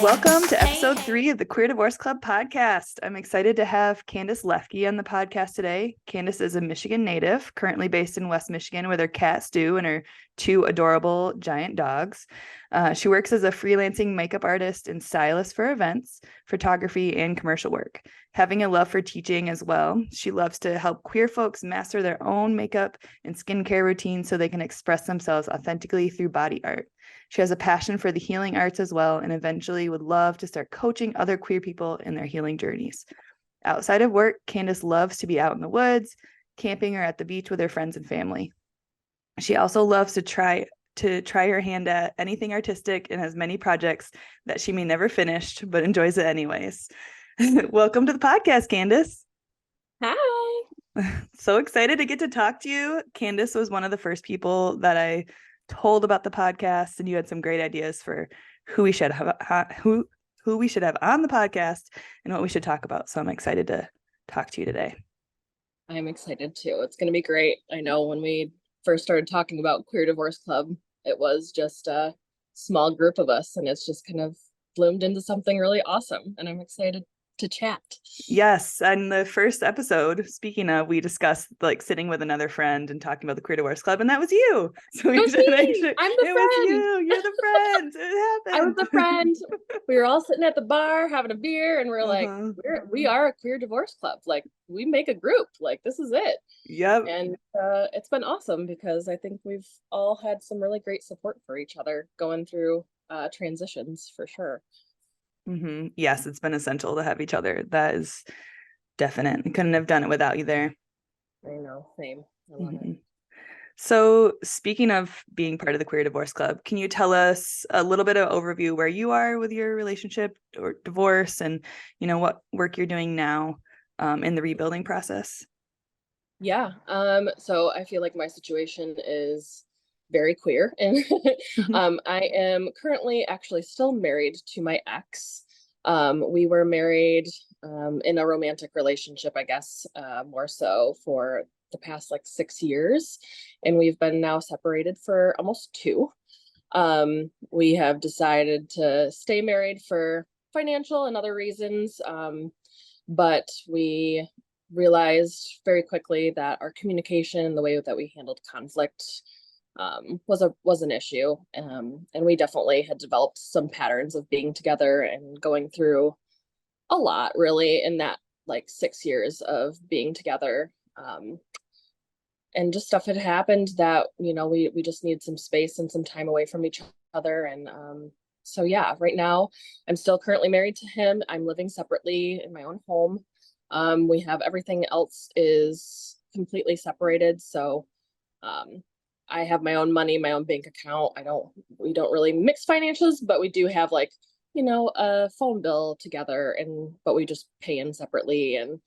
Welcome to episode 3 of the Queer Divorce Club podcast. I'm excited to have Candace Lefke on the podcast today. Candace is a Michigan native, currently based in West Michigan with her cat Stu and her 2 adorable giant dogs. She works as a freelancing makeup artist and stylist for events, photography, and commercial work. Having a love for teaching as well, she loves to help queer folks master their own makeup and skincare routines so they can express themselves authentically through body art. She has a passion for the healing arts as well, and eventually would love to start coaching other queer people in their healing journeys. Outside of work, Candace loves to be out in the woods, camping, or at the beach with her friends and family. She also loves to try her hand at anything artistic and has many projects that she may never finish, but enjoys it anyways. Welcome to the podcast, Candace. Hi. So excited to get to talk to you. Candace was one of the first people that I told about the podcast, and you had some great ideas for who we should have on the podcast and what we should talk about. So I'm excited to talk to you today. I'm excited too. It's going to be great. I know when we first started talking about Queer Divorce Club, it was just a small group of us, and it's just kind of bloomed into something really awesome, and I'm excited to chat. Yes, and the first episode, speaking of, we discussed like sitting with another friend and talking about the Queer Divorce Club, and that was you. So I'm the friend. Was you. You're the friend. It happened. I was the friend. We were all sitting at the bar having a beer, and we're like, we are a Queer Divorce Club. Like, we make a group. Like, this is it. Yep. And it's been awesome because I think we've all had some really great support for each other going through transitions for sure. Mm-hmm. Yes, it's been essential to have each other. That is definite. I couldn't have done it without you there. I know, same. I love it. So speaking of being part of the Queer Divorce Club, can you tell us a little bit of overview where you are with your relationship or divorce, and what work you're doing now in the rebuilding process? Yeah. So I feel like my situation is very queer, and I am currently actually still married to my ex. We were married in a romantic relationship, I guess, more so for the past like 6 years, and we've been now separated for almost 2. We have decided to stay married for financial and other reasons, but we realized very quickly that our communication and the way that we handled conflict was an issue, and we definitely had developed some patterns of being together and going through a lot really in that like 6 years of being together, and just stuff had happened that we just need some space and some time away from each other. And so yeah, right now I'm still currently married to him. I'm living separately in my own home. We have everything else is completely separated, so I have my own money, my own bank account. We don't really mix financials, but we do have like, a phone bill together, but we just pay in separately. And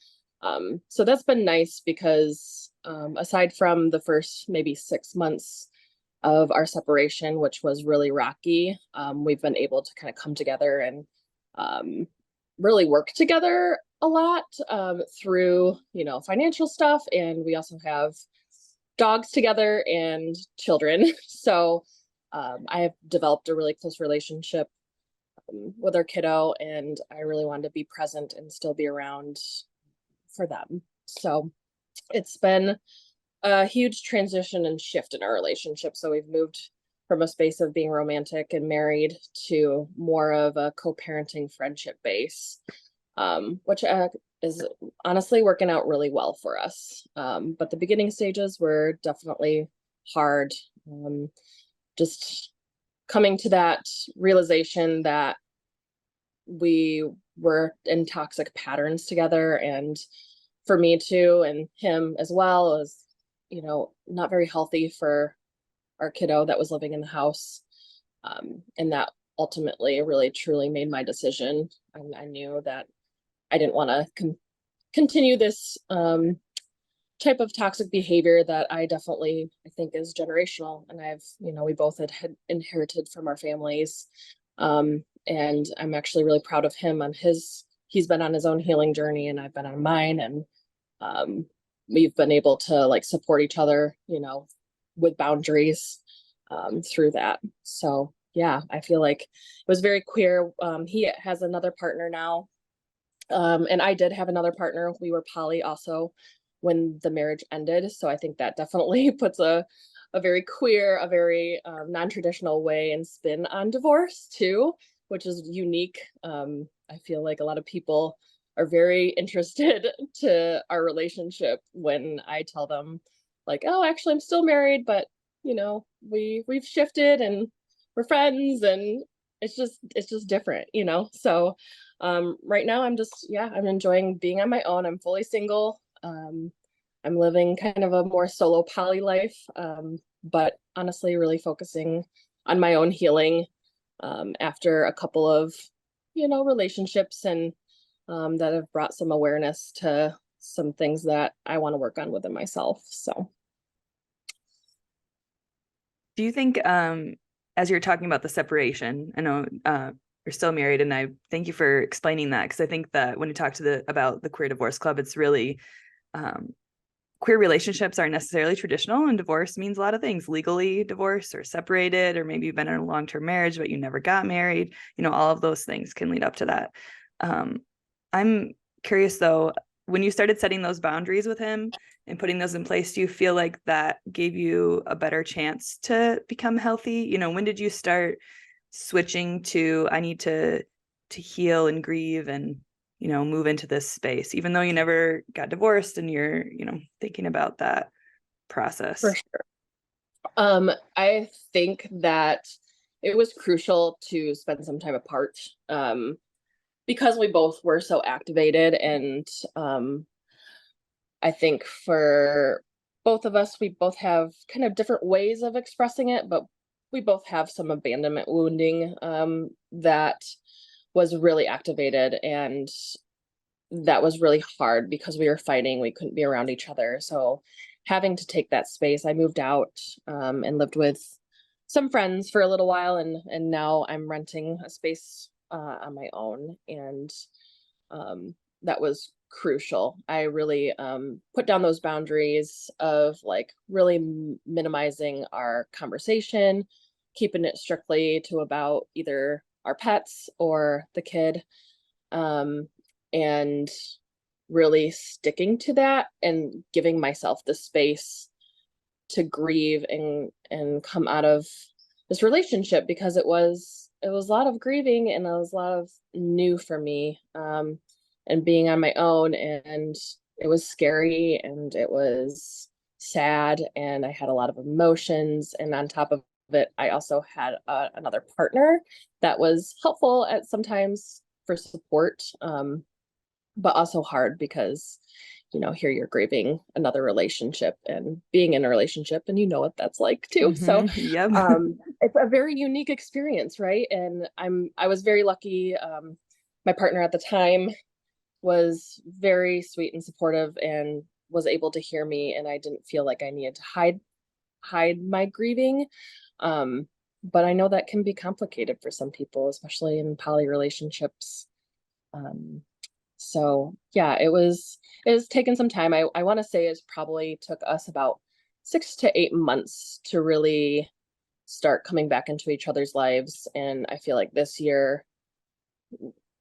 so that's been nice because aside from the first maybe 6 months of our separation, which was really rocky, we've been able to kind of come together and really work together a lot through, financial stuff. And we also have dogs together and children. So I have developed a really close relationship with our kiddo, and I really wanted to be present and still be around for them. So it's been a huge transition and shift in our relationship. So we've moved from a space of being romantic and married to more of a co-parenting friendship base, which is honestly working out really well for us. But the beginning stages were definitely hard. Just coming to that realization that we were in toxic patterns together, and for me too, and him as well, was, not very healthy for our kiddo that was living in the house. And that ultimately really truly made my decision. I knew that I didn't want to continue this type of toxic behavior that I think is generational. And we both had inherited from our families. And I'm actually really proud of him he's been on his own healing journey, and I've been on mine. And we've been able to like support each other, with boundaries through that. So yeah, I feel like it was very queer. He has another partner now. And I did have another partner. We were poly also when the marriage ended. So I think that definitely puts a very queer, a very non-traditional way and spin on divorce too, which is unique. I feel like a lot of people are very interested to our relationship when I tell them like, oh, actually I'm still married, but you know, we've shifted and we're friends, and it's just different, you know? So right now I'm enjoying being on my own. I'm fully single. I'm living kind of a more solo poly life, but honestly, really focusing on my own healing after a couple of, relationships and that have brought some awareness to some things that I want to work on within myself. So, Do you think, as you're talking about the separation, I know you're still married, and I thank you for explaining that, because I think that when you talk about the Queer Divorce Club, it's really queer relationships aren't necessarily traditional, and divorce means a lot of things: legally divorced or separated, or maybe you've been in a long-term marriage but you never got married. All of those things can lead up to that. I'm curious though, when you started setting those boundaries with him and putting those in place, do you feel like that gave you a better chance to become healthy? When did you start switching to, I need to heal and grieve and move into this space, even though you never got divorced and you're thinking about that for process? sure. I think that it was crucial to spend some time apart, because we both were so activated. And I think for both of us, we both have kind of different ways of expressing it, but we both have some abandonment wounding that was really activated. And that was really hard because we were fighting. We couldn't be around each other. So having to take that space, I moved out and lived with some friends for a little while. And now I'm renting a space on my own. And that was crucial. I really put down those boundaries of like really minimizing our conversation, keeping it strictly to about either our pets or the kid, and really sticking to that and giving myself the space to grieve and come out of this relationship, because it was a lot of grieving and it was a lot of new for me, and being on my own, and it was scary and it was sad and I had a lot of emotions, and on top of it I also had another partner that was helpful at sometimes for support, but also hard because here you're grieving another relationship and being in a relationship, and you know what that's like too. So Yep. it's a very unique experience, right? And I was very lucky. My partner at the time was very sweet and supportive and was able to hear me, and I didn't feel like I needed to hide my grieving. But I know that can be complicated for some people, especially in poly relationships. So yeah, it was taking some time. I want to say it probably took us about 6 to 8 months to really start coming back into each other's lives. And I feel like this year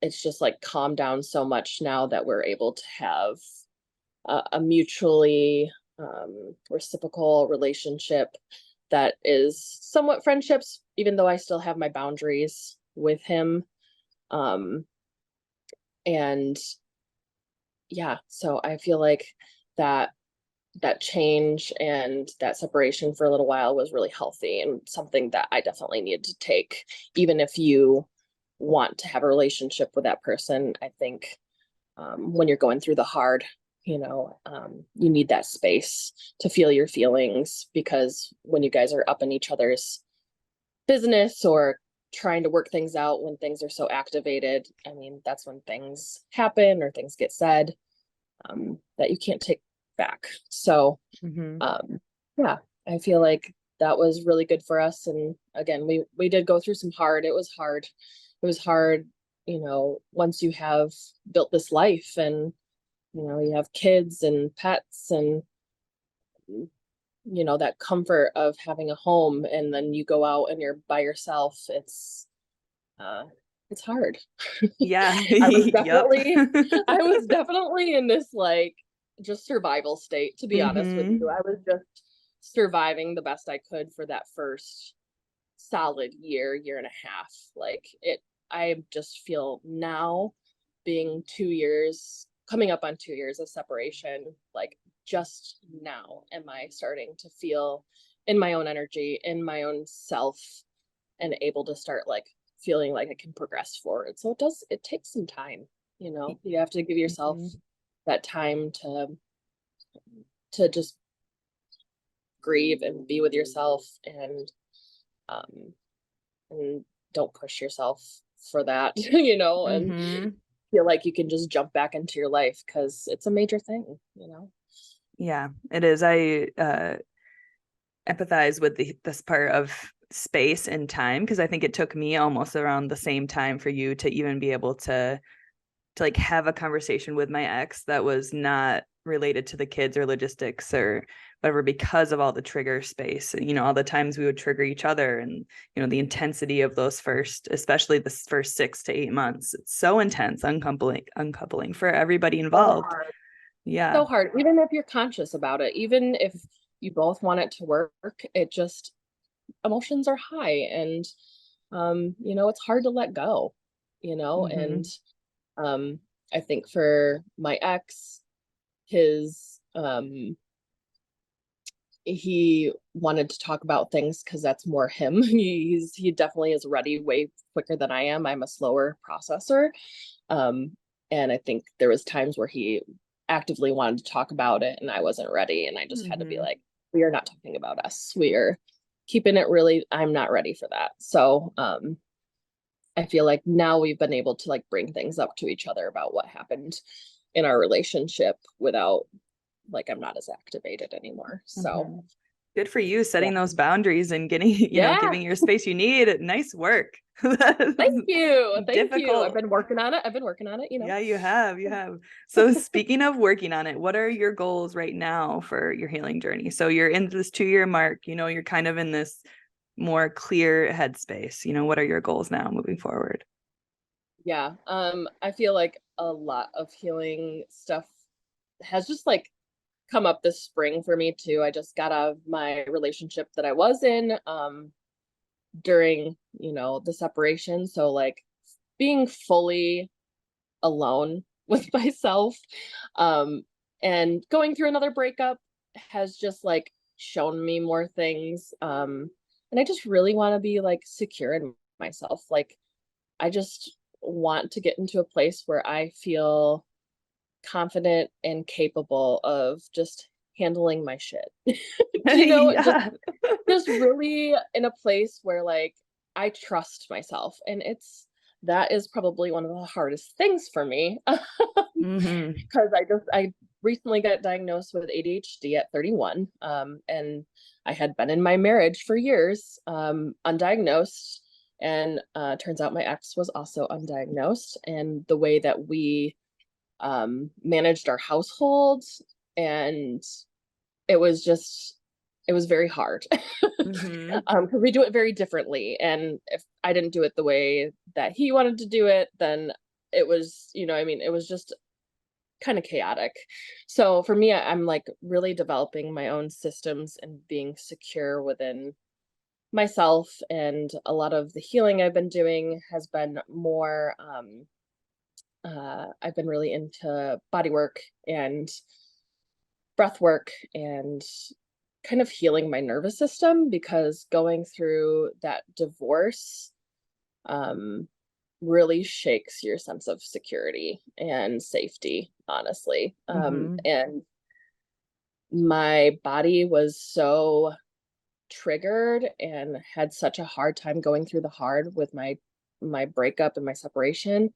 it's just like calmed down so much now that we're able to have a mutually reciprocal relationship that is somewhat friendships, even though I still have my boundaries with him. And yeah, so I feel like that change and that separation for a little while was really healthy and something that I definitely needed to take. Even if you want to have a relationship with that person, I think when you're going through the hard, you need that space to feel your feelings, because when you guys are up in each other's business or trying to work things out, when things are so activated, I mean, that's when things happen or things get said that you can't take back. So Mm-hmm. yeah, I feel like that was really good for us. And again, we did go through some hard. It was hard. It was hard, once you have built this life and you have kids and pets and that comfort of having a home, and then you go out and you're by yourself. It's hard. Yeah. I was Yep. definitely, I was definitely in this like just survival state, to be honest with you. Mm-hmm. I was just surviving the best I could for that first solid year and a half. I just feel now, being 2 years, coming up on 2 years of separation, like just now am I starting to feel in my own energy, in my own self, and able to start like feeling like I can progress forward. So it takes some time, you have to give yourself Mm-hmm. that time to just grieve and be with yourself, um and don't push yourself for that, and Mm-hmm. feel like you can just jump back into your life, because it's a major thing. Yeah, it is. I empathize with this part of space and time, because I think it took me almost around the same time for you to even be able to like have a conversation with my ex that was not related to the kids or logistics or whatever, because of all the trigger space, all the times we would trigger each other, and the intensity of those especially the first 6 to 8 months. It's so intense, uncoupling for everybody So involved. hard. Yeah. So hard, even if you're conscious about it, even if you both want it to work, it just, emotions are high, and it's hard to let go, and Mm-hmm. um I think for my ex, his he wanted to talk about things because that's more him. He definitely is ready way quicker than I am. I'm a slower processor. Um, and I think there was times where he actively wanted to talk about it and I wasn't ready. And I just had to be Mm-hmm. like, we are not talking about us. We are keeping it really, I'm not ready for that. So I feel like now we've been able to like bring things up to each other about what happened in our relationship without, like, I'm not as activated anymore. So Mm-hmm. Good for you, yeah. setting those boundaries and getting, Yeah. giving your space you need. Nice work. Thank you. Thank you. I've Difficult. been working on it. I've been working on it. Yeah, you have. You have. So, speaking of working on it, what are your goals right now for your healing journey? So, you're in this 2 year mark, you're kind of in this more clear headspace. What are your goals now moving forward? Yeah. I feel like a lot of healing stuff has just like come up this spring for me too. I just got out of my relationship that I was in during, the separation. So like being fully alone with myself, um and going through another breakup has just like shown me more things, and I just really want to be like secure in myself. Like I just want to get into a place where I feel confident and capable of just handling my shit. Just Yeah. really in a place where like I trust myself, and that is probably one of the hardest things for me. Mm-hmm. Because I recently got diagnosed with ADHD at 31, and I had been in my marriage for years, undiagnosed, and turns out my ex was also undiagnosed, and the way that we managed our household, and it was just it was very hard. Mm-hmm. Because we do it very differently, and if I didn't do it the way that he wanted to do it, then it was, it was just kind of chaotic. So for me, I'm like really developing my own systems and being secure within myself, and a lot of the healing I've been doing has been more I've been really into body work and breath work, and kind of healing my nervous system, because going through that divorce um, really shakes your sense of security and safety, honestly. Mm-hmm. And my body was so triggered and had such a hard time going through the hard with my breakup and my separation,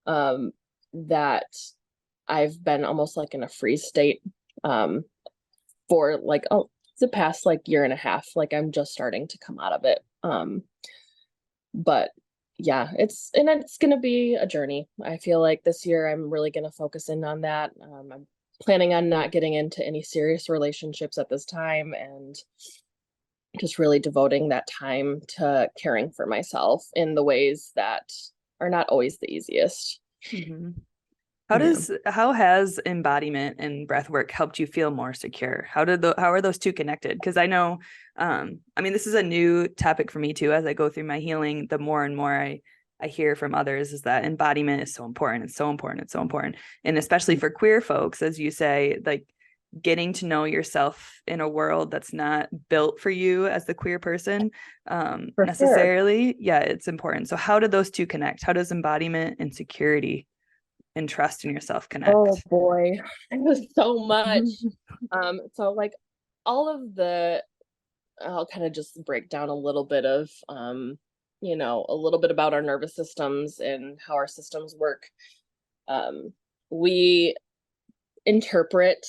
um, that I've been almost like in a freeze state, um, for like, the past like year and a half. Like I'm just starting to come out of it. But yeah, it's gonna be a journey. I feel like this year I'm really gonna focus in on that. planning on not getting into any serious relationships at this time, and just really devoting that time to caring for myself in the ways that are not always the easiest. Mm-hmm. Yeah. How has embodiment and breath work helped you feel more secure? How are those two connected? Because I know, I mean, this is a new topic for me too. As I go through my healing, the more and more I hear from others is that embodiment is so important. It's so important. It's so important. And especially for queer folks, as you say, like getting to know yourself in a world that's not built for you as the queer person, For sure. necessarily. Yeah, it's important. So how do those two connect? How does embodiment and security and trust in yourself Oh connect? boy, so much. So like all of the, I'll kind of just break down a little bit of, a little bit about our nervous systems and how our systems work. We interpret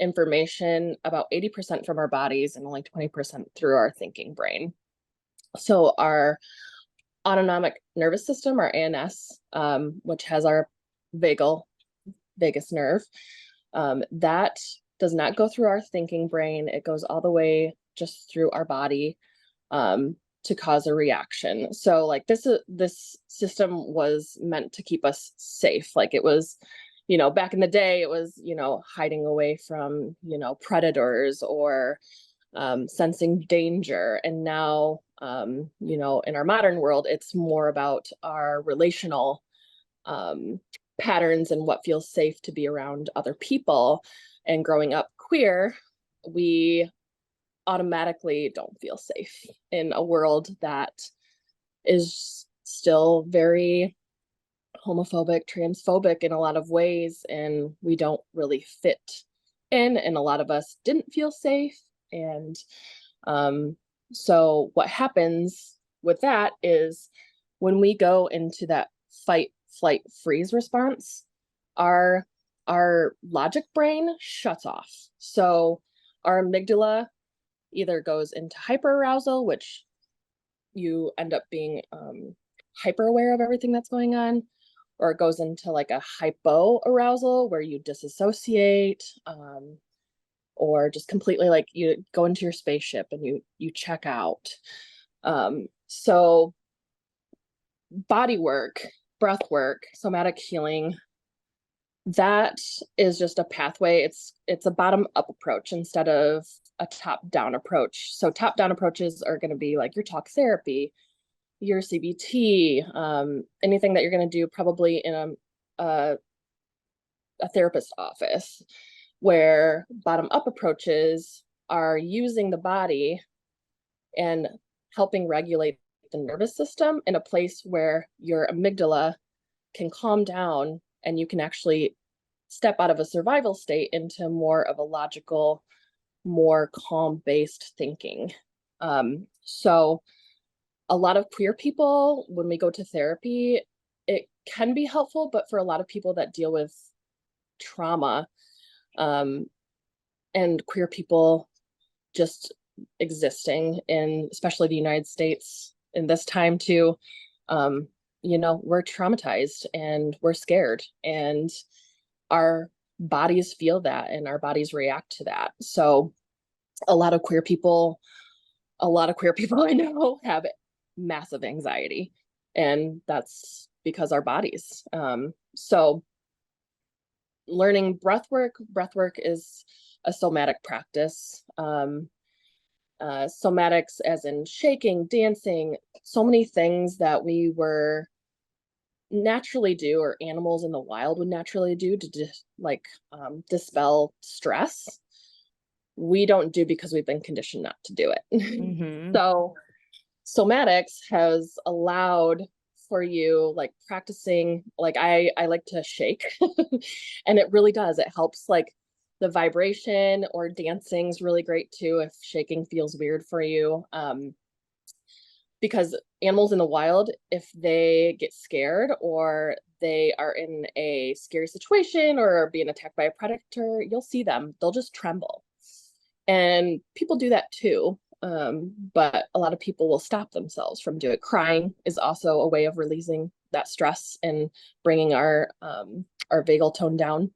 information about 80% from our bodies and only 20% through our thinking brain. So our autonomic nervous system, our ANS, which has our vagus nerve, that does not go through our thinking brain. It goes all the way just through our body, to cause a reaction. So like this system was meant to keep us safe. Like it was, back in the day, it was, hiding away from, predators or sensing danger. And now, in our modern world, it's more about our relational patterns and what feels safe to be around other people. And growing up queer, we automatically don't feel safe in a world that is still very homophobic, transphobic in a lot of ways, and we don't really fit in, and a lot of us didn't feel safe. And so what happens with that is when we go into that fight, flight, freeze response, our our logic brain shuts off. So our amygdala either goes into hyperarousal, which you end up being hyper aware of everything that's going on, or it goes into like a hypoarousal where you disassociate, or just completely like you go into your spaceship and you check out. So body work, breath work, somatic healing, that is just a pathway. It's a bottom up approach instead of a top down approach. So top down approaches are going to be like your talk therapy, your CBT, anything that you're going to do probably in a therapist office, where bottom up approaches are using the body and helping regulate the nervous system in a place where your amygdala can calm down and you can actually step out of a survival state into more of a logical, more calm-based thinking. So a lot of queer people, when we go to therapy, it can be helpful, but for a lot of people that deal with trauma, and queer people just existing in especially the United States in this time too, we're traumatized and we're scared, and our bodies feel that and our bodies react to that. So a lot of queer people I know have massive anxiety, and that's because our bodies. So learning breath work is a somatic practice. Somatics as in shaking, dancing, so many things that we were naturally do, or animals in the wild would naturally do to dispel stress, we don't do because we've been conditioned not to do it. Mm-hmm. So somatics has allowed for you, like practicing, like I like to shake and it really does, it helps, like the vibration, or dancing's really great too if shaking feels weird for you, because animals in the wild, if they get scared or they are in a scary situation or are being attacked by a predator, you'll see them, they'll just tremble. And people do that too. But a lot of people will stop themselves from doing it. Crying is also a way of releasing that stress and bringing our vagal tone down.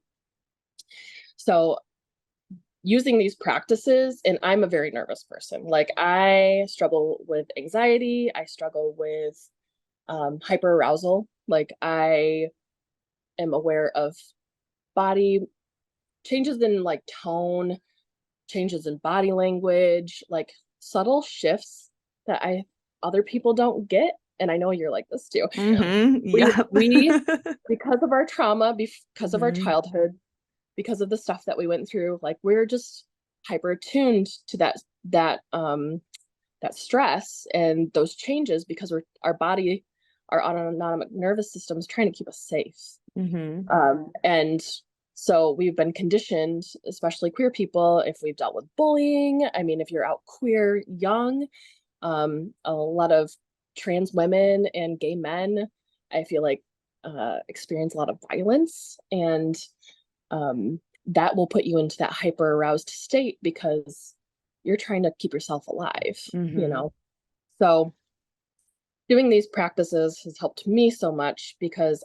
So using these practices, and I'm a very nervous person. Like I struggle with anxiety. I struggle with hyperarousal. Like I am aware of body changes in like tone, changes in body language, like subtle shifts that other people don't get. And I know you're like this too. Yeah. We because of our trauma, because of our Mhm. childhood, because of the stuff that we went through, like we're just hyper attuned to that stress and those changes because our body, our autonomic nervous system is trying to keep us safe. Mhm. And so we've been conditioned, especially queer people, if we've dealt with bullying. I mean, if you're out queer young, a lot of trans women and gay men, I feel like, experience a lot of violence, and that will put you into that hyper aroused state because you're trying to keep yourself alive, you Mhm. know? So doing these practices has helped me so much because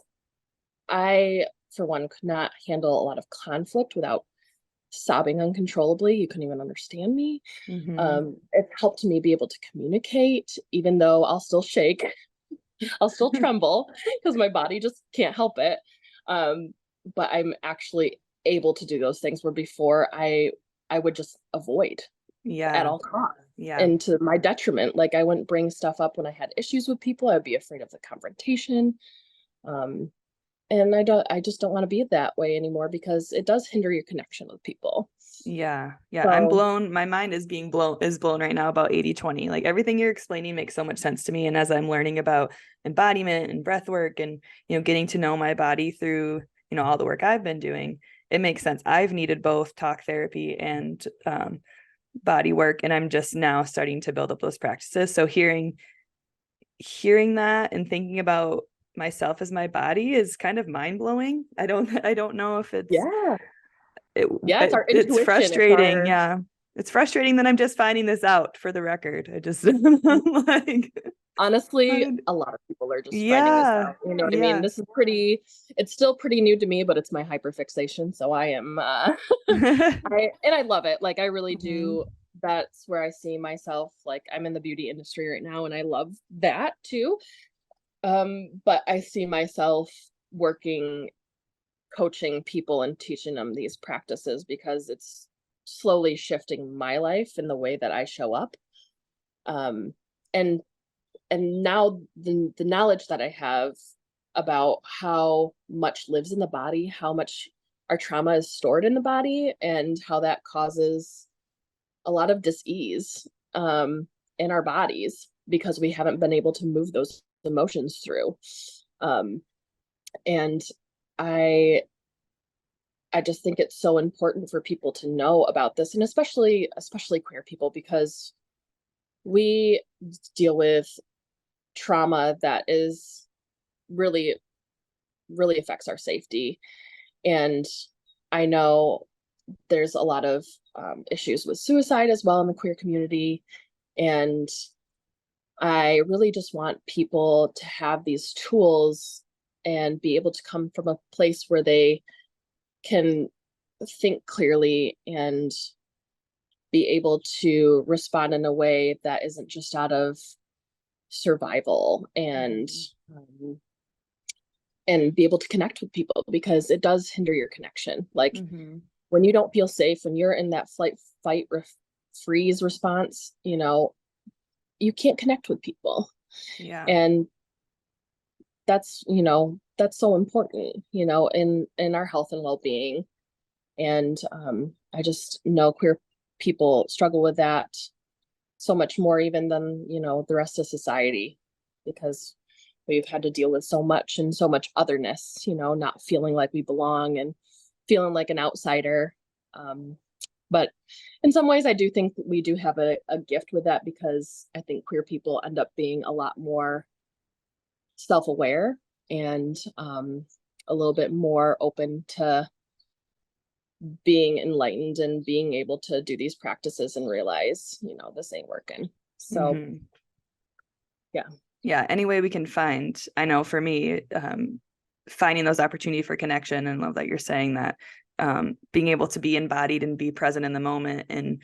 I, for one, could not handle a lot of conflict without sobbing uncontrollably. You couldn't even understand me. Mhm. It helped me be able to communicate, even though I'll still shake, I'll still tremble because my body just can't help it. But I'm actually able to do those things where before I would just avoid at Yeah. all costs. Yeah. And to my detriment, like I wouldn't bring stuff up when I had issues with people. I'd be afraid of the confrontation. Um, and I just don't want to be that way anymore because it does hinder your connection with people. Yeah. Yeah. I'm So blown. My mind is blown right now about 80/20. Like everything you're explaining makes so much sense to me. And as I'm learning about embodiment and breath work and, getting to know my body through, all the work I've been doing, it makes sense. I've needed both talk therapy and body work. And I'm just now starting to build up those practices. So hearing that and thinking about myself as my body is kind of mind blowing. I don't know if yeah, it, yeah, it's our it's intuition. It's frustrating. our Yeah. It's frustrating that I'm just finding this out for the record. I just like, honestly, a lot of people are just finding this yeah. out. You know what I mean? Yeah. This is it's still pretty new to me, but it's my hyperfixation. So I am, I love it. Like I really Mhm. do. That's where I see myself. Like I'm in the beauty industry right now and I love that too. But I see myself working, coaching people and teaching them these practices because it's slowly shifting my life and the way that I show up. Um, and now the knowledge that I have about how much lives in the body, how much our trauma is stored in the body, and how that causes a lot of dis-ease in our bodies because we haven't been able to move those emotions through. Um, and I I just think it's so important for people to know about this, and especially queer people, because we deal with trauma that is really really affects our safety. And I know there's a lot of issues with suicide as well in the queer community. And I really just want people to have these tools and be able to come from a place where they can think clearly and be able to respond in a way that isn't just out of survival, um, and be able to connect with people because it does hinder your connection. Like Mhm. when you don't feel safe, when you're in that flight, fight, freeze response, you can't connect with people. Yeah. And that's so important, in our health and well-being. And I just know queer people struggle with that so much more even than, the rest of society, because we've had to deal with so much and so much otherness, not feeling like we belong and feeling like an outsider. But in some ways, I do think we do have a gift with that because I think queer people end up being a lot more self-aware and a little bit more open to being enlightened and being able to do these practices and realize, this ain't working. So, Mhm. yeah. Yeah. Any way we can find, I know for me, finding those opportunity for connection, and love that you're saying that being able to be embodied and be present in the moment, and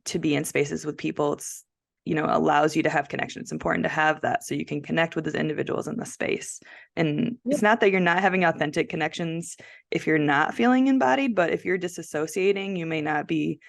to be in spaces with people, it's, allows you to have connection. It's important to have that so you can connect with those individuals in the space. And it's not that you're not having authentic connections if you're not feeling embodied, but if you're disassociating, you may not be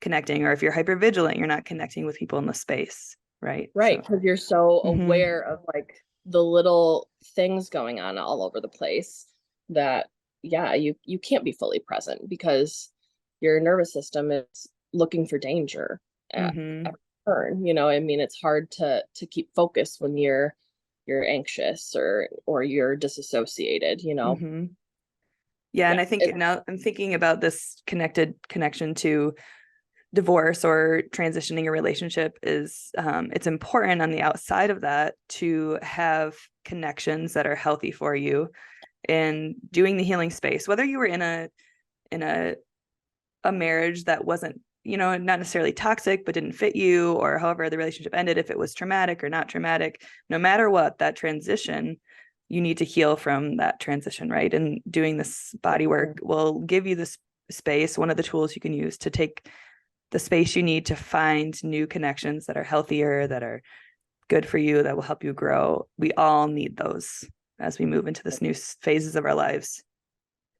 connecting, or if you're hypervigilant, you're not connecting with people in the space. Right. Right. Because you're so aware of like the little things going on all over the place that, you can't be fully present because your nervous system is looking for danger at every turn. I mean, it's hard to keep focus when you're anxious or you're disassociated, Yeah. And I think now I'm thinking about this connection to divorce or transitioning a relationship is it's important on the outside of that to have connections that are healthy for you, and doing the healing space, whether you were in a marriage that wasn't, not necessarily toxic, but didn't fit you, or however the relationship ended, if it was traumatic or not traumatic, no matter what, that transition, you need to heal from that transition, right? And doing this body work will give you this space, one of the tools you can use to take the space you need to find new connections that are healthier, that are good for you, that will help you grow. We all need those as we move into this new phases of our lives.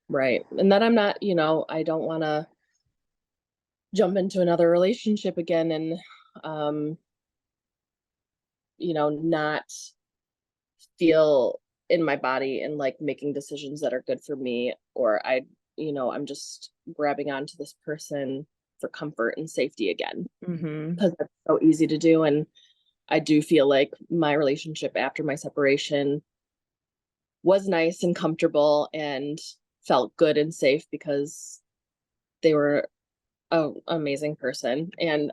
Right. And that I'm not, I don't want to jump into another relationship again and, not feel in my body and like making decisions that are good for me, or I'm just grabbing onto this person for comfort and safety again, because that's so easy to do. And I do feel like my relationship after my separation was nice and comfortable and felt good and safe because they were an amazing person. And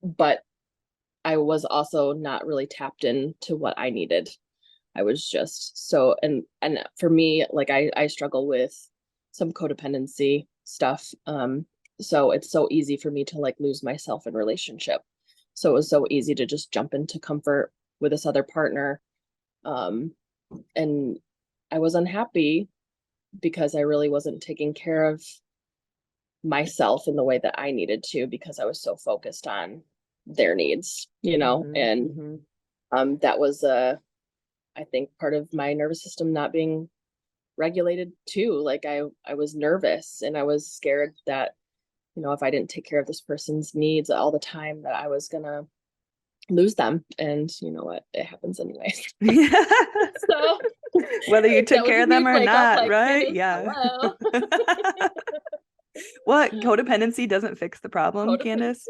but I was also not really tapped into what I needed. I was just so, and for me, like I struggle with some codependency stuff. So it's so easy for me to like lose myself in relationship. So it was so easy to just jump into comfort with this other partner. And I was unhappy because I really wasn't taking care of myself in the way that I needed to, because I was so focused on their needs, and that was I think part of my nervous system not being regulated too. Like I was nervous and I was scared that, if I didn't take care of this person's needs all the time, that I was gonna lose them. And you know what? It happens anyway. So whether you took care of them or not, like, right? Yeah. What, codependency doesn't fix the problem, Candace?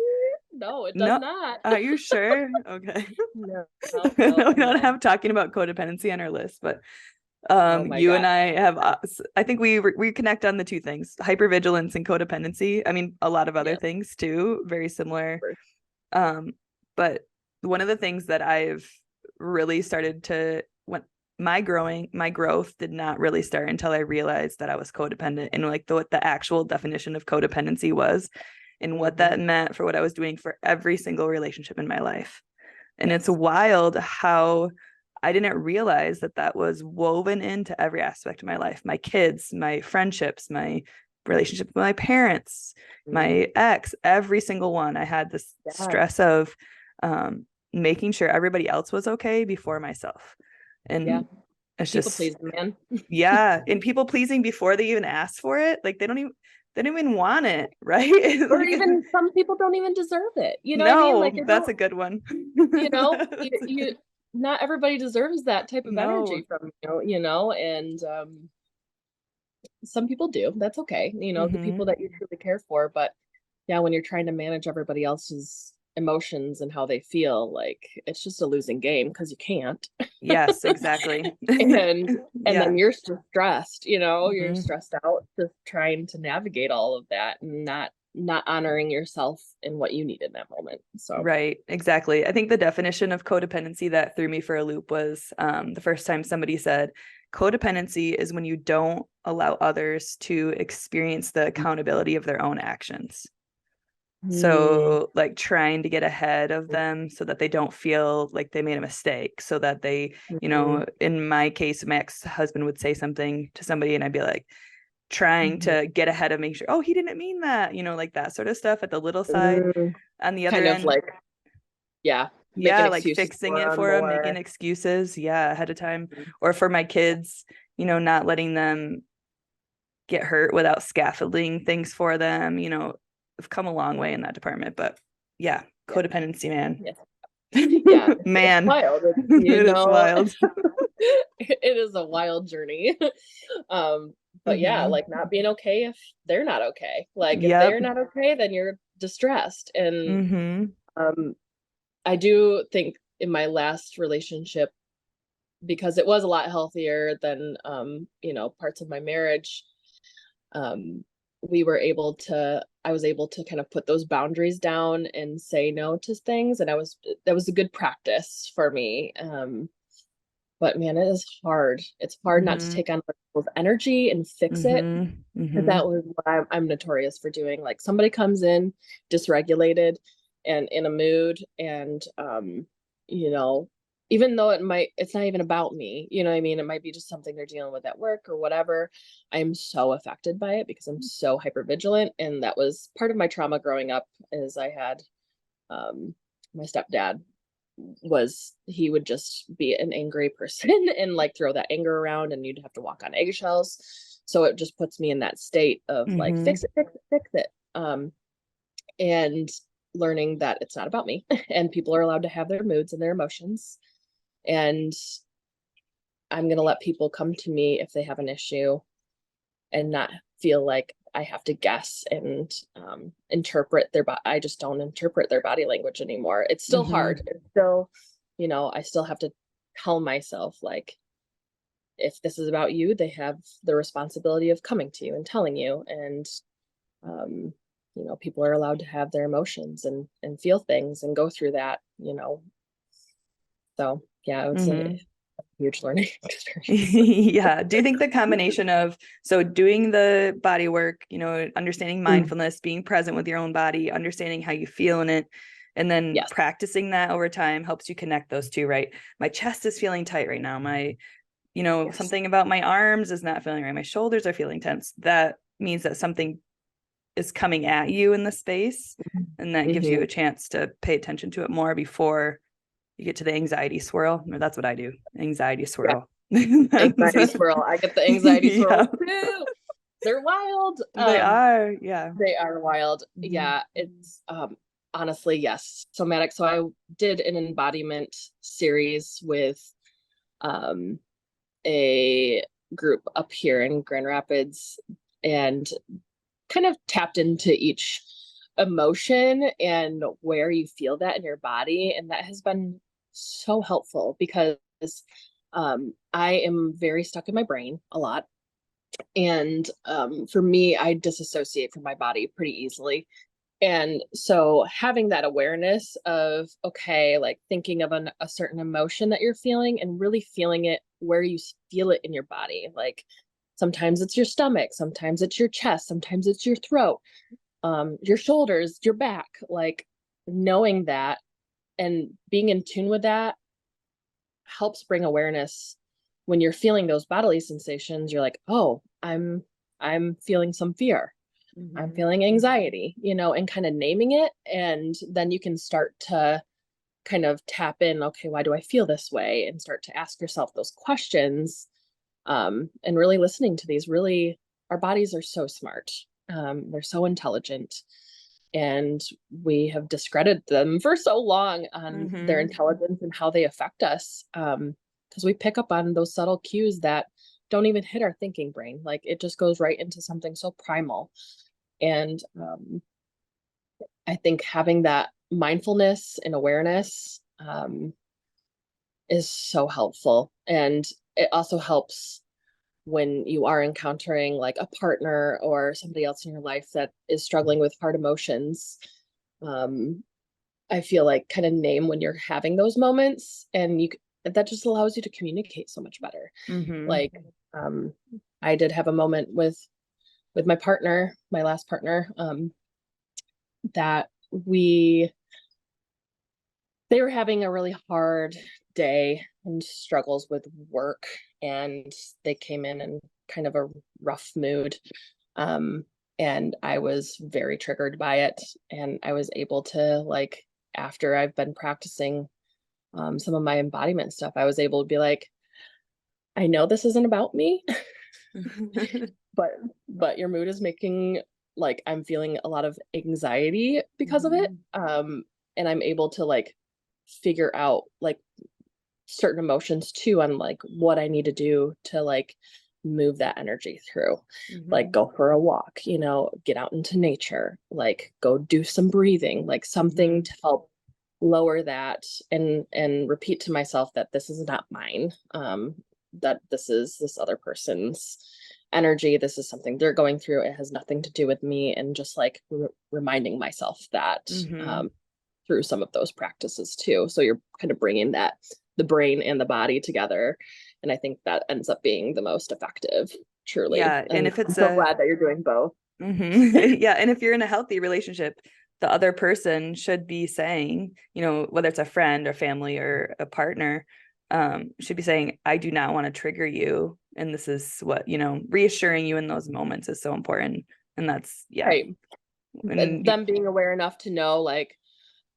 No, it does not. Are you sure? Okay. No, we don't have talking about codependency on our list, but you and I have, I think we connect on the two things, hypervigilance and codependency. I mean, a lot of other things too, very similar. But one of the things that I've really started to, when my growth did not really start until I realized that I was codependent, and like what the actual definition of codependency was, and what that meant for what I was doing for every single relationship in my life. And it's wild how I didn't realize that was woven into every aspect of my life, my kids, my friendships, my relationship with my parents, my ex, every single one. I had this stress of making sure everybody else was okay before myself. And it's people just pleasing, man. And people pleasing before they even ask for it. Like they don't even want it, right? Or even some people don't even deserve it. You know what I mean? Like that's a good one. you not everybody deserves that type of energy from you, and some people do. That's okay. The people that you truly care for. But when you're trying to manage everybody else's emotions and how they feel, like it's just a losing game because you can't. Yes, exactly. and then you're stressed, you're stressed out just trying to navigate all of that and not honoring yourself and what you need in that moment. So right, exactly. I think the definition of codependency that threw me for a loop was the first time somebody said codependency is when you don't allow others to experience the accountability of their own actions. So like trying to get ahead of them so that they don't feel like they made a mistake, so that they, in my case, my ex-husband would say something to somebody and I'd be like, trying to get ahead of make sure, oh, he didn't mean that, like that sort of stuff at the little side. On the other kind of end, like, making like excuses fixing for it them for him, more. making excuses, ahead of time. Or for my kids, not letting them get hurt without scaffolding things for them. I've come a long way in that department, but codependency, man. Yeah, it's Man, wild. it is wild. It is a wild journey. But like not being okay if they're not okay. Like if they're not okay, then you're distressed. And I do think in my last relationship, because it was a lot healthier than parts of my marriage, I was able to kind of put those boundaries down and say no to things. And that was a good practice for me. But man, it is hard. It's hard not to take on other people's energy and fix it. That was what I'm notorious for doing. Like somebody comes in dysregulated and in a mood, and even though it's not even about me, you know what I mean? It might be just something they're dealing with at work or whatever. I'm so affected by it because I'm so hypervigilant. And that was part of my trauma growing up, is I had my stepdad he would just be an angry person and like throw that anger around, and you'd have to walk on eggshells. So it just puts me in that state of like, fix it, fix it, fix it. And learning that it's not about me and people are allowed to have their moods and their emotions. And I'm going to let people come to me if they have an issue and not feel like I have to guess and interpret I just don't interpret their body language anymore. It's still hard. It's still, I still have to tell myself, like, if this is about you, they have the responsibility of coming to you and telling you. And, people are allowed to have their emotions and feel things and go through that, So yeah, it was a huge learning experience. Do you think the combination of doing the body work, understanding mindfulness, being present with your own body, understanding how you feel in it, and then practicing that over time helps you connect those two, right? My chest is feeling tight right now. My, something about my arms is not feeling right. My shoulders are feeling tense. That means that something is coming at you in the space, and that gives you a chance to pay attention to it more before you get to the anxiety swirl. Or that's what I do. Anxiety swirl. Anxiety swirl. I get the anxiety swirl too. They're wild. They are. They are wild. Yeah. It's honestly, yes. Somatic. So I did an embodiment series with a group up here in Grand Rapids, and kind of tapped into each emotion and where you feel that in your body. And that has been so helpful because I am very stuck in my brain a lot. And for me, I disassociate from my body pretty easily. And so having that awareness of, okay, like thinking of a certain emotion that you're feeling and really feeling it where you feel it in your body. Like sometimes it's your stomach, sometimes it's your chest, sometimes it's your throat, your shoulders, your back, like knowing that and being in tune with that helps bring awareness. When you're feeling those bodily sensations, you're like, oh, I'm feeling some fear. I'm feeling anxiety, and kind of naming it. And then you can start to kind of tap in, okay, why do I feel this way? And start to ask yourself those questions, and really listening to these. Really, our bodies are so smart. They're so intelligent. And we have discredited them for so long on their intelligence and how they affect us. Because we pick up on those subtle cues that don't even hit our thinking brain. Like it just goes right into something so primal. And I think having that mindfulness and awareness is so helpful. And it also helps when you are encountering like a partner or somebody else in your life that is struggling with hard emotions. I feel like kind of name when you're having those moments, and that just allows you to communicate so much better. Like I did have a moment with my partner, my last partner, that they were having a really hard day and struggles with work, and they came in and kind of a rough mood. And I was very triggered by it. And I was able to, like, after I've been practicing some of my embodiment stuff, I was able to be like, I know this isn't about me, but your mood is making, like, I'm feeling a lot of anxiety because of it. And I'm able to, like, figure out, like, certain emotions too, on, like, what I need to do to, like, move that energy through. Like, go for a walk, get out into nature, like, go do some breathing, like something to help lower that, and repeat to myself that this is not mine. That this is this other person's energy. This is something they're going through. It has nothing to do with me. And just, like, reminding myself that through some of those practices too. So you're kind of bringing the brain and the body together. And I think that ends up being the most effective, truly. Yeah. And if I'm it's so glad that you're doing both. yeah. And if you're in a healthy relationship, the other person should be saying, whether it's a friend or family or a partner, should be saying, I do not want to trigger you. And this is what, reassuring you in those moments is so important. And that's, yeah. Right. And Them being aware enough to know, like,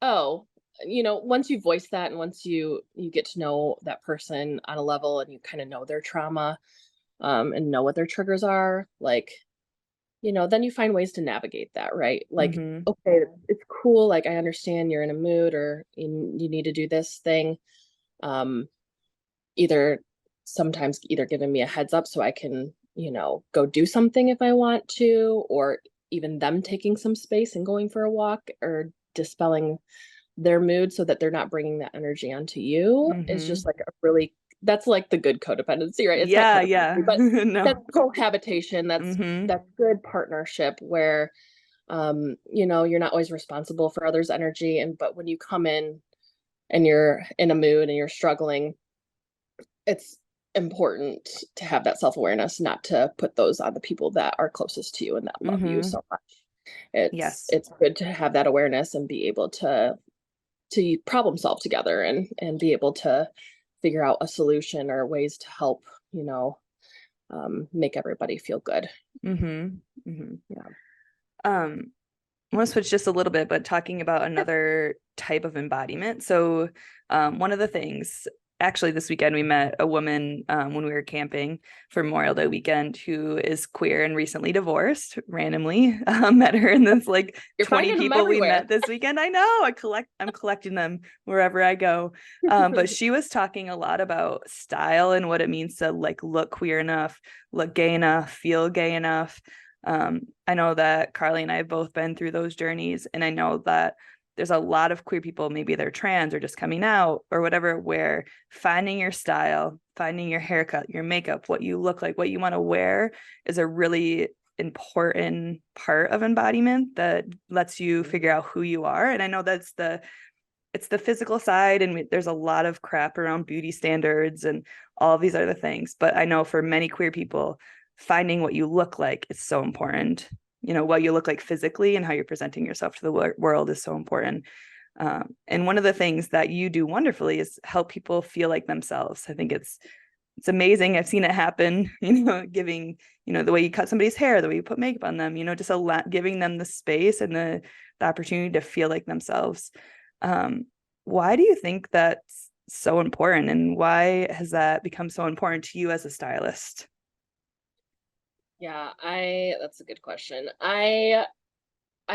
oh, once you voice that, and once you get to know that person on a level, and you kind of know their trauma, and know what their triggers are, like, then you find ways to navigate that, right? Like, okay, it's cool. Like, I understand you're in a mood, or you need to do this thing. Either sometimes either giving me a heads up so I can, go do something if I want to, or even them taking some space and going for a walk, or dispelling their mood so that they're not bringing that energy onto you, is just, like, that's like the good codependency, right? It's not yeah, codependency, yeah. but No. that's cohabitation. That's good partnership where, you're not always responsible for others' energy. But when you come in and you're in a mood and you're struggling, it's important to have that self-awareness, not to put those on the people that are closest to you and that love you so much. It's Yes. it's good to have that awareness and be able to problem solve together, and be able to figure out a solution or ways to help, make everybody feel good. Yeah. I want to switch just a little bit, but talking about another type of embodiment. So, one of the things, actually, this weekend we met a woman when we were camping for Memorial Day weekend who is queer and recently divorced. Randomly, met her, and there's like You're 20 finding them people we everywhere. met this weekend. I know. I'm collecting them wherever I go. But she was talking a lot about style and what it means to, like, look queer enough, look gay enough, feel gay enough. I know that Carly and I have both been through those journeys, and I know that there's a lot of queer people, maybe they're trans or just coming out or whatever, where finding your style, finding your haircut, your makeup, what you look like, what you want to wear is a really important part of embodiment that lets you figure out who you are. And I know it's the physical side, and there's a lot of crap around beauty standards and all of these other things. But I know for many queer people, finding what you look like is so important. What you look like physically and how you're presenting yourself to the world is so important. And one of the things that you do wonderfully is help people feel like themselves. I think it's amazing. I've seen it happen, giving, the way you cut somebody's hair, the way you put makeup on them, just giving them the space and the opportunity to feel like themselves. Why do you think that's so important, and why has that become so important to you as a stylist? Yeah, that's a good question. I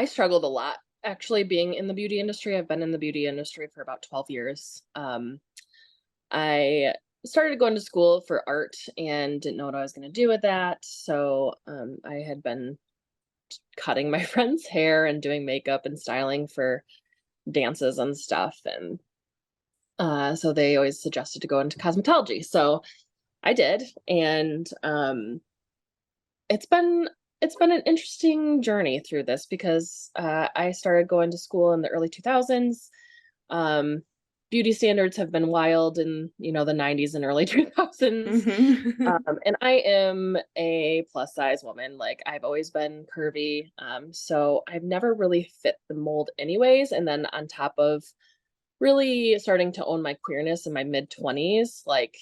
struggled a lot, actually, being in the beauty industry. I've been in the beauty industry for about 12 years. I started going to school for art and didn't know what I was going to do with that. So I had been cutting my friend's hair and doing makeup and styling for dances and stuff. And so they always suggested to go into cosmetology. So I did. And it's been an interesting journey through this, because I started going to school in the early 2000s. Beauty standards have been wild in, the 90s and early 2000s. And I am a plus size woman. Like, I've always been curvy. So I've never really fit the mold anyways. And then on top of really starting to own my queerness in my mid 20s, like,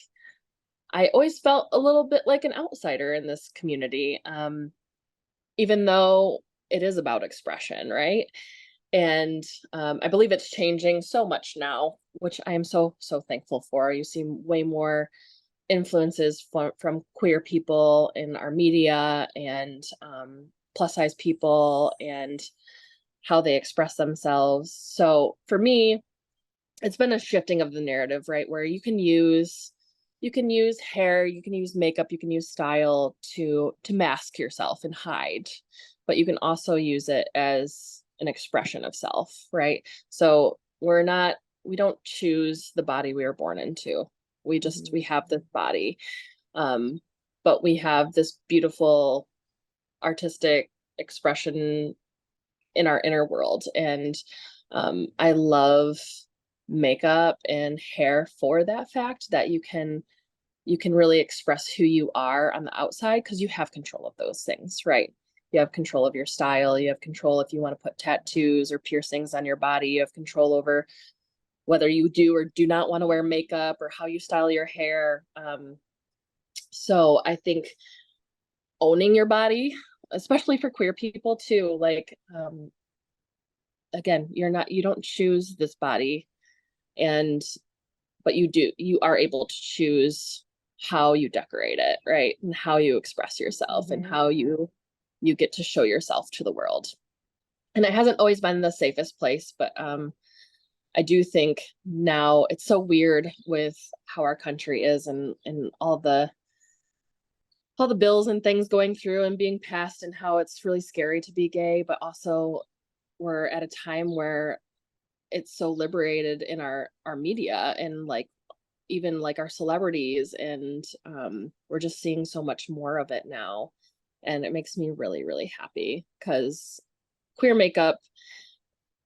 I always felt a little bit like an outsider in this community, even though it is about expression, right? And I believe it's changing so much now, which I am so, so thankful for. You see way more influences from queer people in our media, and plus size people, and how they express themselves. So for me, it's been a shifting of the narrative, right? Where you can use hair, you can use makeup, you can use style to mask yourself and hide, but you can also use it as an expression of self, right? So we don't choose the body we were born into. We have this body, um, but we have this beautiful artistic expression in our inner world. And I love makeup and hair for that fact, that you can really express who you are on the outside, because you have control of those things, right? You have control of your style. You have control if you want to put tattoos or piercings on your body. You have control over whether you do or do not want to wear makeup, or how you style your hair. So I think owning your body, especially for queer people too, like, again, you don't choose this body, and but you are able to choose how you decorate it, right? And how you express yourself, and how you get to show yourself to the world. And it hasn't always been the safest place, but I do think now it's so weird with how our country is, and all the bills and things going through and being passed, and how it's really scary to be gay, but also we're at a time where it's so liberated in our media, and like even like our celebrities, and we're just seeing so much more of it now, and it makes me really, really happy, because queer makeup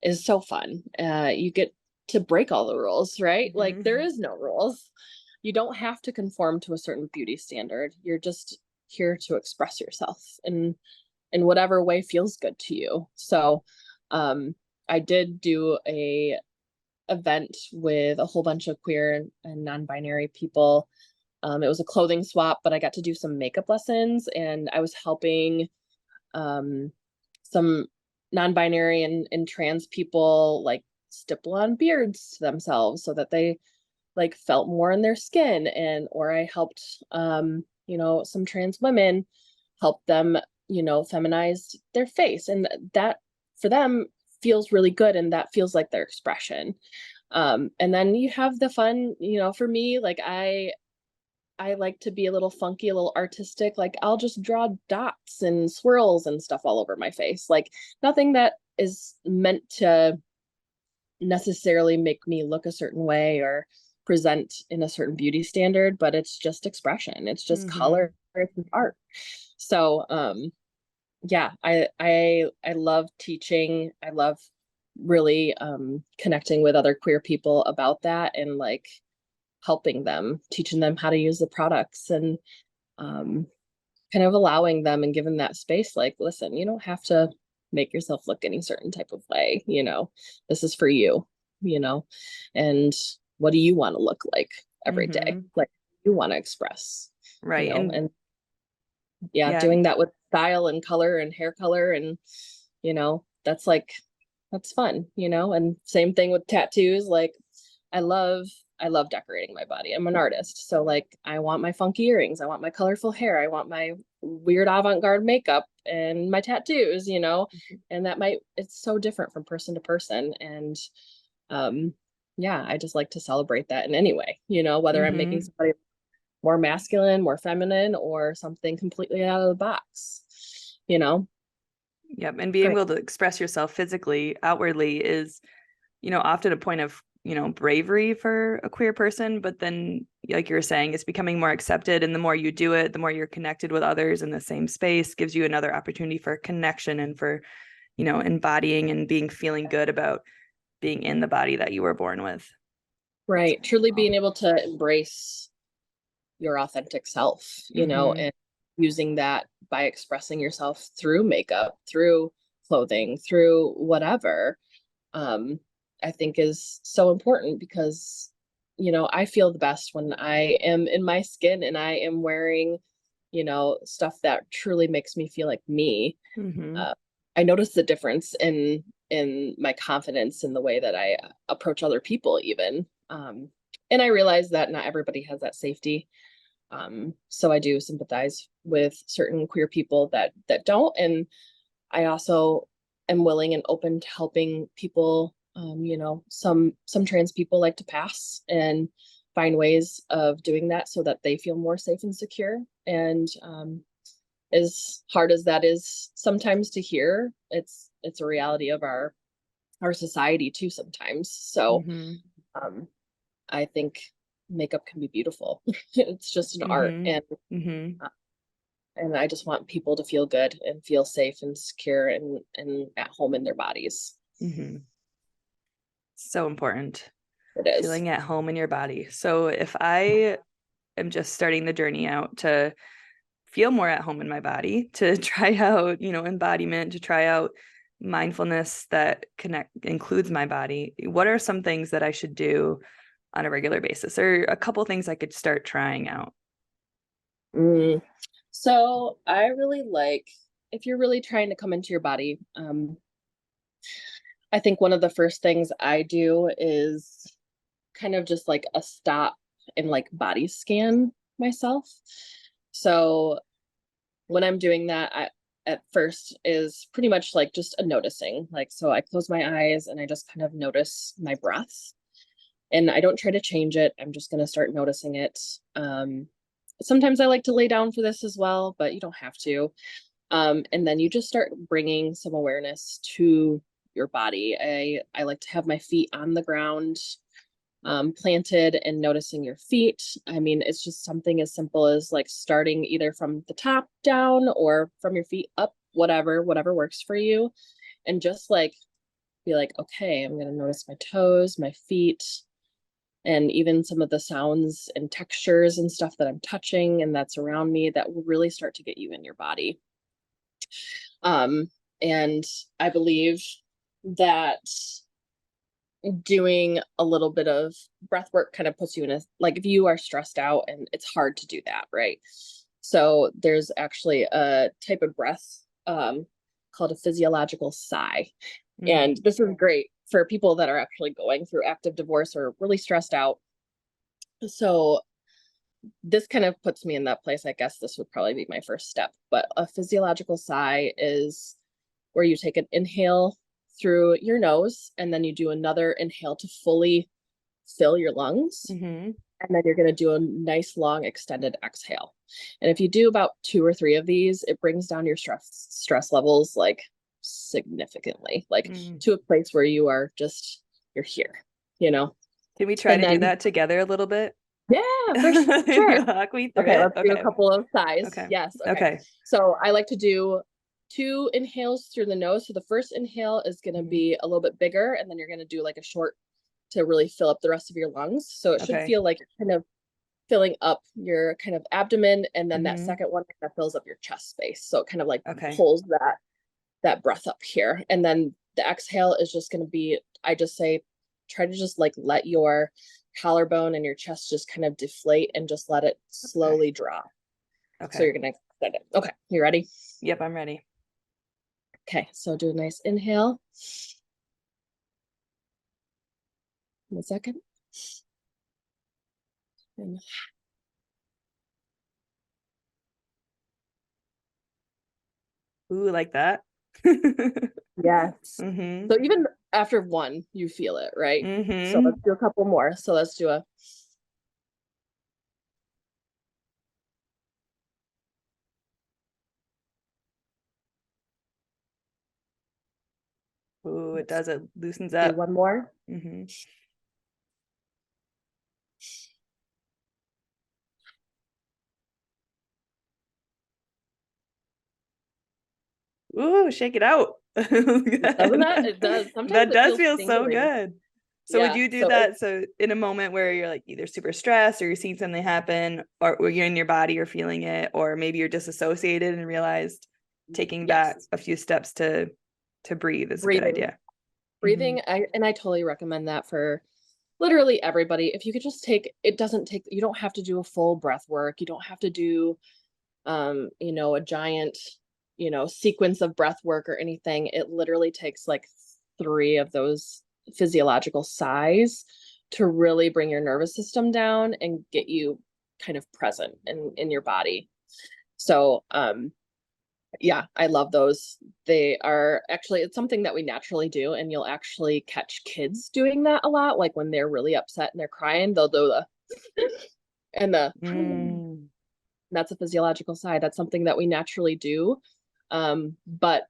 is so fun. You get to break all the rules, right? Like, there is no rules. You don't have to conform to a certain beauty standard. You're just here to express yourself in whatever way feels good to you. So I did do a event with a whole bunch of queer and non-binary people. It was a clothing swap, but I got to do some makeup lessons, and I was helping some non-binary and trans people like stipple on beards to themselves, so that they like felt more in their skin. And or I helped some trans women, help them feminize their face, and that for them feels really good, and that feels like their expression. And then you have the fun, for me, like I like to be a little funky, a little artistic. Like, I'll just draw dots and swirls and stuff all over my face. Like, nothing that is meant to necessarily make me look a certain way or present in a certain beauty standard, but it's just expression. It's just color, it's art. So yeah, I love teaching. I love really connecting with other queer people about that, and like helping them, teaching them how to use the products, and kind of allowing them and giving that space, like, listen, you don't have to make yourself look any certain type of way, this is for you, and what do you want to look like every day? Like, you want to express, right? And yeah, doing that with style and color and hair color, and that's fun, and same thing with tattoos. Like, I love I love decorating my body. I'm an artist. So like, I want my funky earrings, I want my colorful hair, I want my weird avant-garde makeup and my tattoos, and it's so different from person to person. And yeah, I just like to celebrate that in any way, whether I'm making somebody more masculine, more feminine, or something completely out of the box, Yep. And being able to express yourself physically, outwardly is, often a point of, bravery for a queer person. But then, like you were saying, it's becoming more accepted. And the more you do it, the more you're connected with others in the same space, gives you another opportunity for connection and for, embodying and feeling good about being in the body that you were born with. Right. Truly being able to embrace your authentic self, and using that by expressing yourself through makeup, through clothing, through whatever, I think is so important, because I feel the best when I am in my skin and I am wearing, stuff that truly makes me feel like me. Mm-hmm. I notice the difference in my confidence in the way that I approach other people even. And I realize that not everybody has that safety. So I do sympathize with certain queer people that don't. And I also am willing and open to helping people. Some trans people like to pass and find ways of doing that so that they feel more safe and secure. And as hard as that is sometimes to hear, it's a reality of our society too sometimes. So Mm-hmm. I think makeup can be beautiful. It's just an art, and Mm-hmm. I just want people to feel good and feel safe and secure and at home in their bodies. Mm-hmm. So important. It is. Feeling at home in your body. So if I am just starting the journey out to feel more at home in my body, to try out, embodiment, to try out mindfulness that includes my body, what are some things that I should do on a regular basis, or a couple things I could start trying out? Mm. So I really like, if you're really trying to come into your body, I think one of the first things I do is kind of just like a stop and like body scan myself. So when I'm doing that, I at first is pretty much like just a noticing. Like, so I close my eyes and I just kind of notice my breath. And I don't try to change it. I'm just going to start noticing it. Sometimes I like to lay down for this as well, but you don't have to. And then you just start bringing some awareness to your body. I like to have my feet on the ground, planted, and noticing your feet. I mean, it's just something as simple as like starting either from the top down or from your feet up, whatever works for you. And just like be like, okay, I'm going to notice my toes, my feet, and even some of the sounds and textures and stuff that I'm touching and that's around me that will really start to get you in your body. And I believe that doing a little bit of breath work kind of puts you in a, like, if you are stressed out and it's hard to do that, right? So there's actually a type of breath called a physiological sigh. And this is great for people that are actually going through active divorce or really stressed out. So this kind of puts me in that place. I guess this would probably be my first step, but a physiological sigh is where you take an inhale through your nose and then you do another inhale to fully fill your lungs. Mm-hmm. And then you're going to do a nice long extended exhale. And if you do about 2 or 3 of these, it brings down your stress levels like significantly, like to a place where you are just, you're here, Can we try and to do then, that together a little bit? yeah, for sure. Walk me through Okay, it. let's do a couple of sighs. Okay. Yes. Okay. Okay. So I like to do 2 inhales through the nose. So the first inhale is going to be a little bit bigger, and then you're going to do like a short to really fill up the rest of your lungs. So it should feel like you're kind of filling up your kind of abdomen, and then that second one kind of fills up your chest space. So it kind of like pulls that breath up here. And then the exhale is just going to be, I just say, try to just like let your collarbone and your chest just kind of deflate and just let it slowly drop. Okay. So you're going to extend it. Okay. You ready? Yep, I'm ready. Okay. So do a nice inhale. 1 second. Ooh, like that. Yes. So even after 1, you feel it, right? So let's do a couple more. So let's do a. Ooh, it does. It loosens up. Do 1 more. Ooh, shake it out. Doesn't that? It does. Sometimes That does feel tingling. so good. So would you do that? So in a moment where you're like either super stressed or you're seeing something happen, or you're in your body, you're feeling it, or maybe you're disassociated and realized taking back a few steps to breathe is a good idea. Breathing, I totally recommend that for literally everybody, if you could just take, it doesn't take, you don't have to do a full breath work. You don't have to do, a giant, sequence of breath work or anything. It literally takes like 3 of those physiological sighs to really bring your nervous system down and get you kind of present in your body. So, yeah, I love those. They are actually, it's something that we naturally do, and you'll actually catch kids doing that a lot. Like when they're really upset and they're crying, they'll do the and the that's a physiological sigh. That's something that we naturally do. But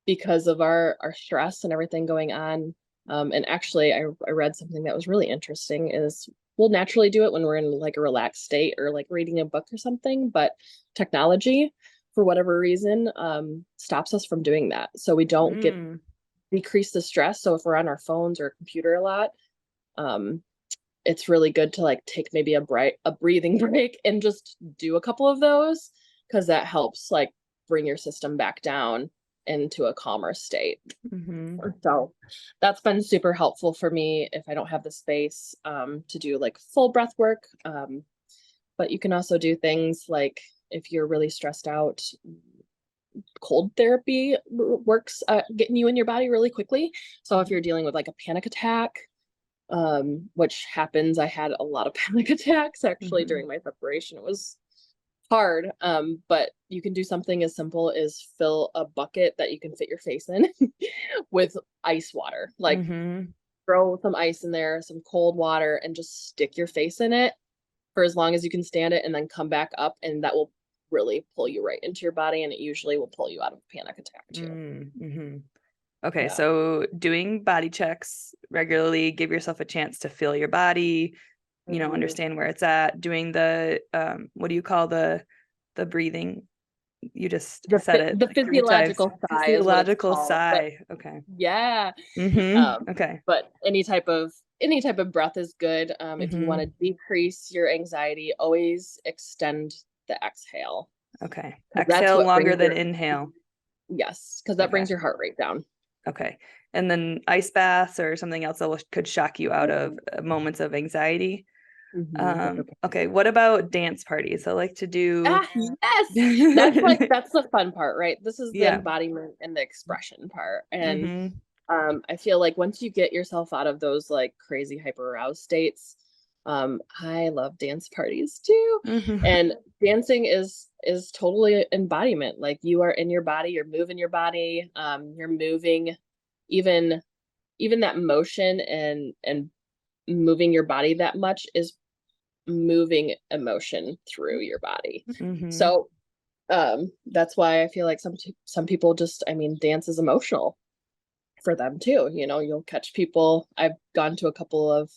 because of our stress and everything going on, and actually I read something that was really interesting is we'll naturally do it when we're in like a relaxed state or like reading a book or something, but technology, for whatever reason, stops us from doing that. So we don't decrease the stress. So if we're on our phones or a computer a lot, it's really good to like take maybe a breathing break and just do a couple of those, because that helps like bring your system back down into a calmer state. So that's been super helpful for me if I don't have the space to do like full breath work. But you can also do things like if you're really stressed out, cold therapy works getting you in your body really quickly. So if you're dealing with like a panic attack, which happens, I had a lot of panic attacks actually during my separation. It was hard, but you can do something as simple as fill a bucket that you can fit your face in with ice water. Like throw some ice in there, some cold water, and just stick your face in it for as long as you can stand it, and then come back up, and that will really pull you right into your body, and it usually will pull you out of a panic attack too. Okay, Yeah. so doing body checks regularly, give yourself a chance to feel your body, understand where it's at, doing the what do you call the breathing? You just said it The like 3 times. physiological sigh Physiological is what it's called, sigh. Okay. yeah. Okay. But any type of breath is good. If you want to decrease your anxiety, always extend the exhale. Okay. That's Exhale what longer brings than your, inhale. yes, because that brings your heart rate down. Okay. And then ice baths or something else that could shock you out of moments of anxiety. Okay. What about dance parties? I like to do. Yes. That's the fun part, right? This is the Yeah. embodiment and the expression part. And I feel like once you get yourself out of those like crazy hyper aroused states, I love dance parties too. And dancing is totally embodiment. Like you are in your body, you're moving your body, you're moving even that motion and moving your body that much is moving emotion through your body. So that's why I feel like some people just, I mean, dance is emotional for them too. You'll catch people. I've gone to a couple of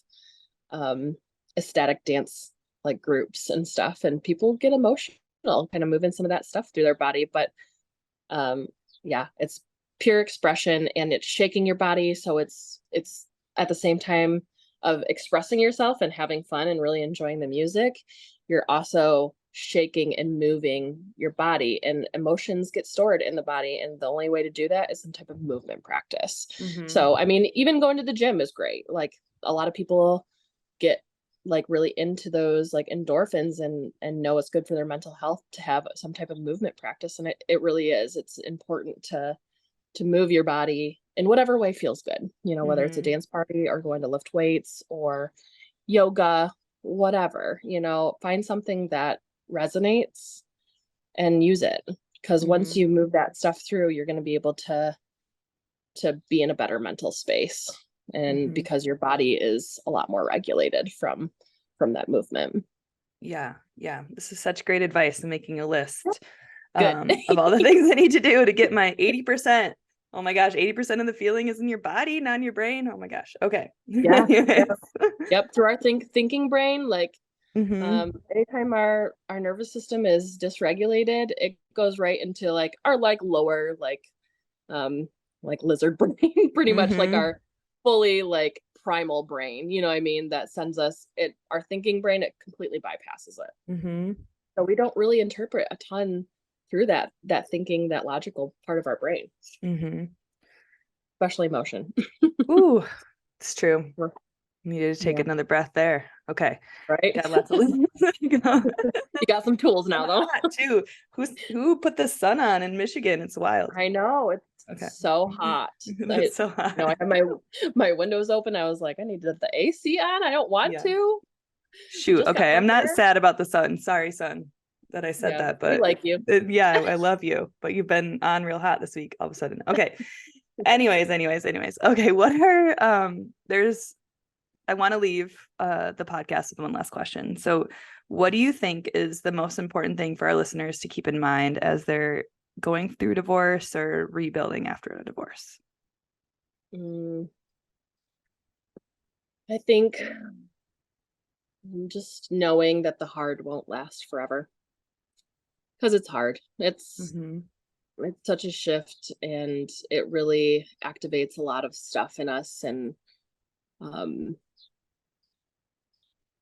ecstatic dance like groups and stuff, and people get emotional kind of moving some of that stuff through their body. But yeah, it's pure expression, and it's shaking your body, so it's at the same time of expressing yourself and having fun and really enjoying the music, you're also shaking and moving your body, and emotions get stored in the body, and the only way to do that is some type of movement practice. So I mean, even going to the gym is great. Like a lot of people get like really into those like endorphins and know it's good for their mental health to have some type of movement practice, and it really is. It's important to move your body in whatever way feels good, whether it's a dance party or going to lift weights or yoga, whatever, find something that resonates and use it. Because once you move that stuff through, you're going to be able to be in a better mental space. And because your body is a lot more regulated from that movement. Yeah. This is such great advice. I'm making a list Good. of all the things I need to do to get my 80%. Oh my gosh, 80% of the feeling is in your body, not in your brain. Oh my gosh. Okay. Yeah. Yep. Through our thinking brain, like anytime our nervous system is dysregulated, it goes right into like our like lower like lizard brain, pretty much like our fully like primal brain, you know what I mean, that sends us our thinking brain, it completely bypasses it. So we don't really interpret a ton through that thinking, that logical part of our brain, especially emotion. Ooh, it's true. Needed to take Yeah. another breath there. Okay. Right. Got lots of You got some tools now, though. hot too. Who put the sun on in Michigan? It's wild. I know, it's Okay. so hot. It's so hot. I had my windows open. I was like, I need the AC on. I don't want Yeah. to. Shoot. Just got Okay. I'm from not there. sad about the sun. Sorry, son, that I said Yeah, that, we but like you. yeah, I love you, but you've been on real hot this week all of a sudden. Okay. Anyways. Okay. What are I want to leave the podcast with one last question. So what do you think is the most important thing for our listeners to keep in mind as they're going through divorce or rebuilding after a divorce? I think just knowing that the hard won't last forever, because it's hard. It's such a shift, and it really activates a lot of stuff in us. And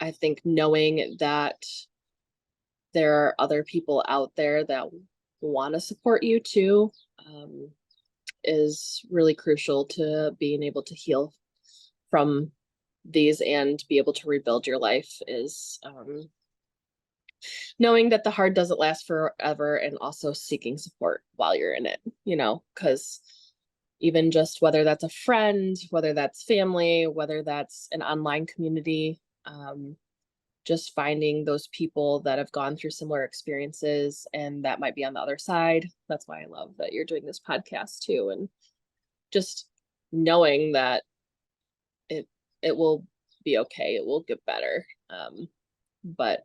I think knowing that there are other people out there that want to support you too, is really crucial to being able to heal from these and be able to rebuild your life. Is knowing that the hard doesn't last forever, and also seeking support while you're in it, because even just whether that's a friend, whether that's family, whether that's an online community, just finding those people that have gone through similar experiences and that might be on the other side. That's why I love that you're doing this podcast too. And just knowing that it will be okay. It will get better. But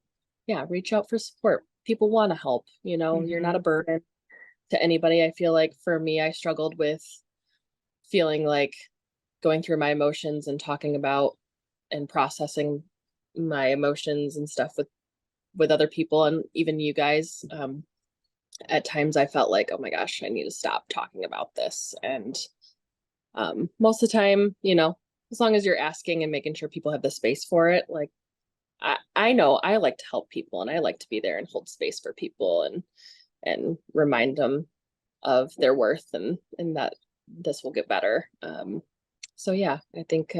yeah, reach out for support. People want to help, you're not a burden to anybody. I feel like for me, I struggled with feeling like going through my emotions and talking about and processing my emotions and stuff with other people, and even you guys. At times I felt like, oh my gosh, I need to stop talking about this. And most of the time, as long as you're asking and making sure people have the space for it, like I know I like to help people, and I like to be there and hold space for people and remind them of their worth, and that this will get better. So yeah, I think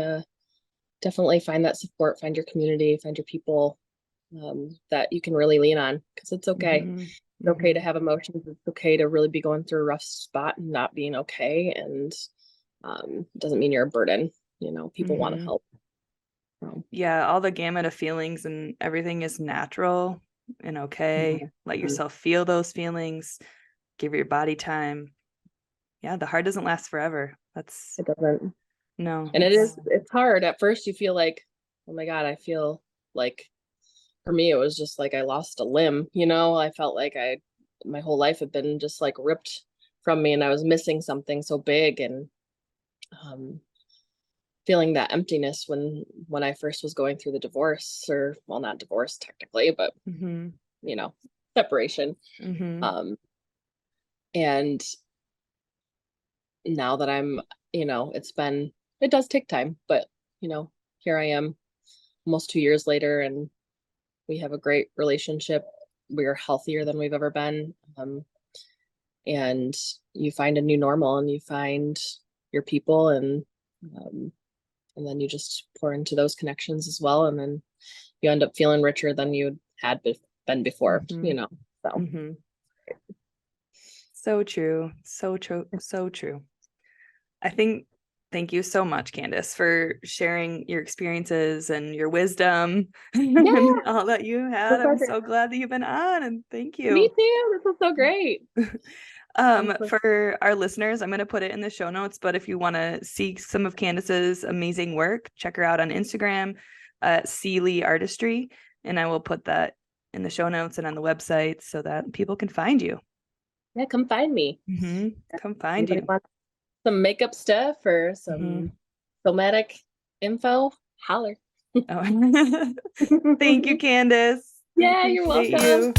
definitely find that support, find your community, find your people that you can really lean on, because it's okay. It's okay to have emotions. It's okay to really be going through a rough spot and not being okay. And it doesn't mean you're a burden. People want to help. Yeah, all the gamut of feelings and everything is natural and okay. Let yourself feel those feelings. Give your body time. Yeah, the heart doesn't last forever. It doesn't. No. And it's hard. At first you feel like, oh my God, I feel like, for me, it was just like I lost a limb, I felt like my whole life had been just like ripped from me, and I was missing something so big. And feeling that emptiness when I first was going through the divorce, or well, not divorce technically, but separation. And now that I'm, it does take time, but here I am almost 2 years later, and we have a great relationship. We're healthier than we've ever been. And you find a new normal, and you find your people, and then you just pour into those connections as well. And then you end up feeling richer than you had been before, so. So true. So true. So true. Thank you so much, Candace, for sharing your experiences and your wisdom and all that you had. I'm so glad that you've been on, and thank you. Me too. This was so great. For our listeners, I'm going to put it in the show notes, but if you want to see some of Candace's amazing work, check her out on Instagram at Sealy Artistry, and I will put that in the show notes and on the website so that people can find you. Yeah, come find me. Come find you. Wants some makeup stuff or some somatic info, holler. Thank you, Candace. Yeah, you're welcome.